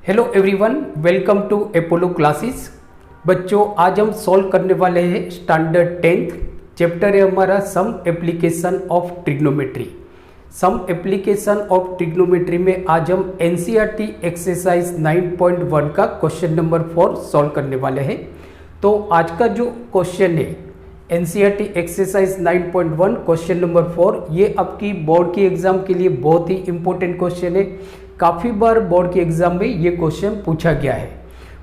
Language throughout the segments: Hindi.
Hello everyone, welcome to Apollo classes. बच्चों, आज हम सॉल्व करने वाले हैं स्टैंडर्ड 10th चैप्टर है हमारा some application of trigonometry. Some application of trigonometry में आज हम एनसीईआरटी एक्सरसाइज 9.1 का क्वेश्चन नंबर 4 सॉल्व करने वाले हैं। तो आज का जो क्वेश्चन है एनसीईआरटी एक्सरसाइज 9.1 क्वेश्चन नंबर 4, ये आपकी बोर्ड की एग्जाम के लिए बहुत ही इंपॉर्टेंट क्वेश्चन है। काफ़ी बार बोर्ड के एग्जाम में ये क्वेश्चन पूछा गया है।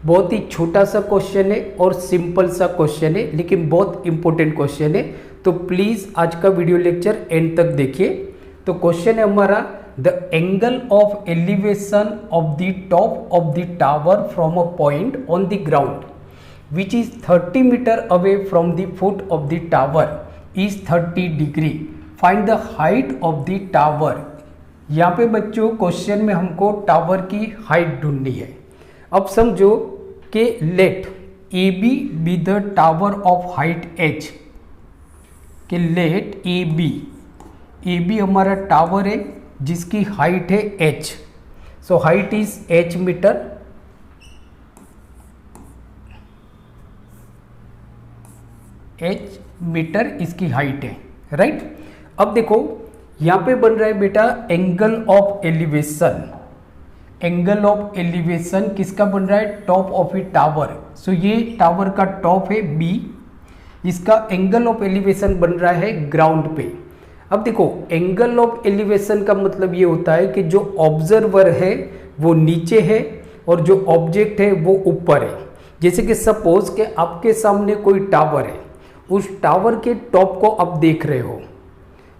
बहुत ही छोटा सा क्वेश्चन है और सिंपल सा क्वेश्चन है, लेकिन बहुत इंपॉर्टेंट क्वेश्चन है। तो प्लीज़ आज का वीडियो लेक्चर एंड तक देखिए। तो क्वेश्चन है हमारा, the angle of elevation of the top of the tower from a point on the ground which is 30 meter away from the foot of the tower is 30 degree. Find the height of the tower. यहाँ पे बच्चों क्वेश्चन में हमको टावर की हाइट ढूंढनी है। अब समझो कि let A B the tower of height h, कि लेट ए बी हमारा टावर है जिसकी हाइट है h। So height is h metre. h metre इसकी हाइट है, राइट। अब देखो यहाँ पे बन रहा है बेटा angle of elevation. Angle of elevation किसका बन रहा है? Top of a tower. So ये टावर का टॉप है b, इसका एंगल ऑफ एलिवेशन बन रहा है ग्राउंड पे। अब देखो एंगल ऑफ एलिवेशन का मतलब ये होता है कि जो ऑब्जर्वर है वो नीचे है और जो ऑब्जेक्ट है वो ऊपर है। जैसे कि सपोज कि आपके सामने कोई टावर है, उस टावर के टॉप को आप देख रहे हो,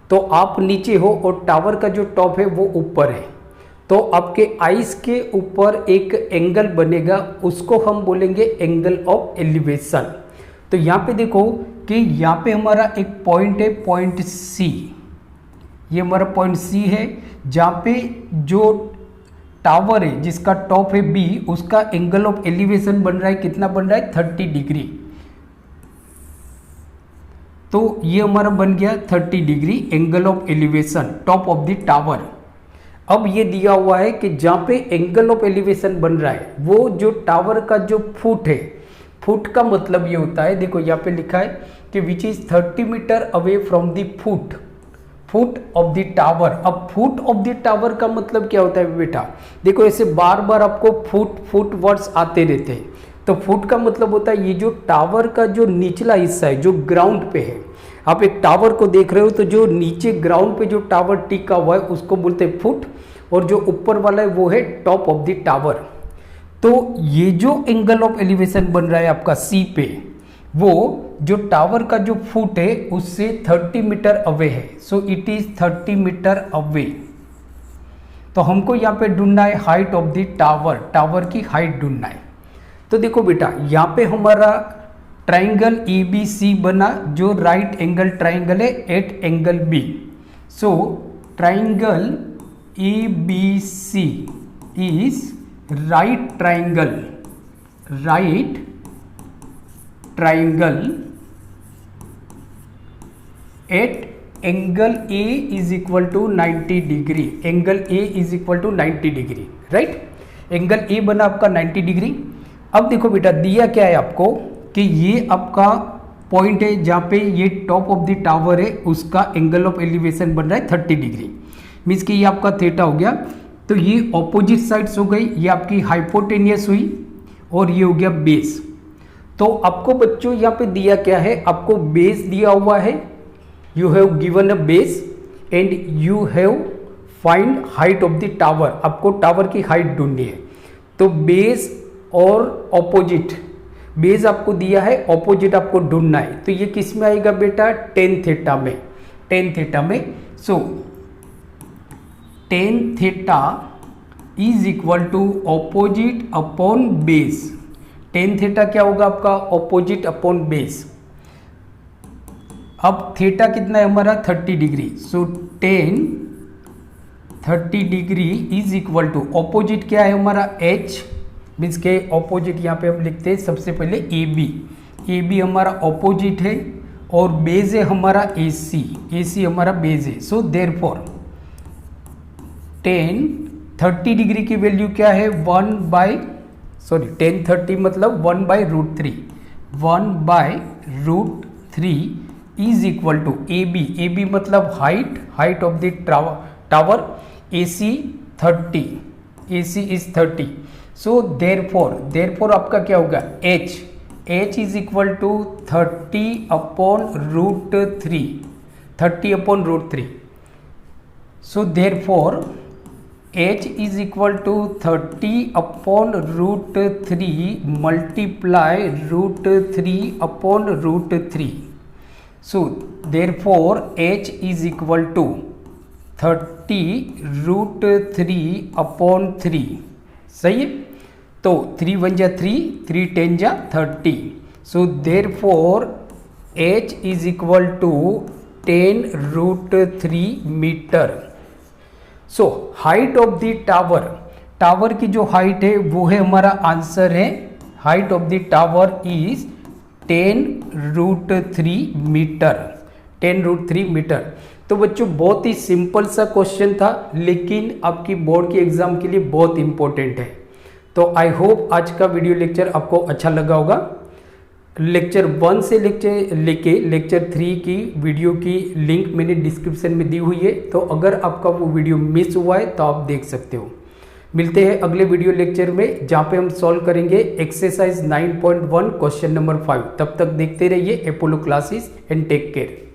तो आप नीचे हो और टावर का जो टॉप है वो ऊपर है। तो आपके आइस के ऊपर एक एंगल बनेगा, उसको हम बोलेंगे एंगल ऑफ एलिवेशन। तो यहाँ पे देखो कि यहाँ पे हमारा एक पॉइंट है, पॉइंट सी। ये हमारा पॉइंट सी है जहाँ पे जो टावर है जिसका टॉप है बी, उसका एंगल ऑफ एलिवेशन बन रहा है, कितना बन रहा है? 30 डिग्री। तो ये हमारा बन गया 30 degree angle of elevation top of the tower. अब ये दिया हुआ है कि जहाँ पे एंगल ऑफ एलिवेशन बन रहा है वो जो टावर का जो फुट है, फुट का मतलब ये होता है, देखो यहाँ पे लिखा है कि which is 30 metre away from the foot of the tower. अब फुट ऑफ द टावर का मतलब क्या होता है बेटा? देखो ऐसे बार बार आपको फुट वर्ड्स आते रहते हैं। तो फुट का मतलब होता है ये जो टावर का जो निचला हिस्सा है जो ग्राउंड पे है। आप एक टावर को देख रहे हो तो जो नीचे ग्राउंड पे जो टावर टिका हुआ है उसको बोलते हैं फुट, और जो ऊपर वाला है वो है टॉप ऑफ द टावर। तो ये जो एंगल ऑफ एलिवेशन बन रहा है आपका सी पे, वो जो टावर का जो फुट है उससे 30 मीटर अवे है। So it is 30 metre away. तो हमको यहाँ पे ढूंढना है height of the tower, tower की हाइट ढूंढना है। तो देखो बेटा यहाँ पे हमारा ट्राइंगल ABC बना जो राइट एंगल ट्राइंगल है at angle B। So triangle ABC is right triangle at angle A is equal to 90 degree. Angle A is equal to 90 degree, right. Angle A बना आपका 90 डिग्री। अब देखो बेटा दिया क्या है आपको कि ये आपका पॉइंट है जहाँ पे ये टॉप ऑफ द टावर है, उसका एंगल ऑफ एलिवेशन बन रहा है 30 डिग्री। मीन्स कि ये आपका थीटा हो गया। तो ये ऑपोजिट साइड्स हो गई, ये आपकी हाइपोटेनियस हुई और ये हो गया बेस। तो आपको बच्चों यहाँ पे दिया क्या है? आपको बेस दिया हुआ है, you have given a base and you have find height of the tower. आपको टावर की हाइट ढूंढनी है। तो बेस और ऑपोजिट, बेस आपको दिया है, ऑपोजिट आपको ढूंढना है। तो ये किस में आएगा बेटा? tan थीटा में, tan थीटा में। So tan theta is equal to opposite upon base. tan theta क्या होगा आपका? Opposite upon base. अब थीटा कितना है हमारा? 30 degree. So tan 30 degree is equal to opposite क्या है हमारा? h, मीन्स के ऑपोजिट यहाँ पे हम लिखते हैं सबसे पहले ए बी हमारा ऑपोजिट है और बेस है हमारा AC हमारा बेस है। सो देयरफॉर tan 30 डिग्री की वैल्यू क्या है 10 30 मतलब 1/√3 1/√3 is equal to A B मतलब height of the tower AC 30 AC is 30 so therefore आपका क्या होगा H is equal to 30/√3 30/√3 so therefore H is equal to 30/√3 multiply √3/√3 so therefore H is equal to 30√3/3 सही है। तो 3 1 जा 3 3 10 जा 30 so therefore H is equal to 10√3 metre. So height of the tower की जो हाइट है वो है हमारा आंसर है height of the tower is 10√3 metre 10√3 metre. तो बच्चों बहुत ही सिंपल सा क्वेश्चन था लेकिन आपकी बोर्ड के एग्जाम के लिए बहुत इंपॉर्टेंट है। तो आई होप आज का वीडियो लेक्चर आपको अच्छा लगा होगा। लेक्चर 1 से लेके लेक्चर 3 की वीडियो की लिंक मैंने डिस्क्रिप्शन में दी हुई है, तो अगर आपका वो वीडियो मिस हुआ है तो आप देख सकते हो। मिलते हैं अगले वीडियो लेक्चर में जहाँ पे हम सॉल्व करेंगे एक्सरसाइज 9.1 क्वेश्चन नंबर 5। तब तक देखते रहिए Apollo classes and take care.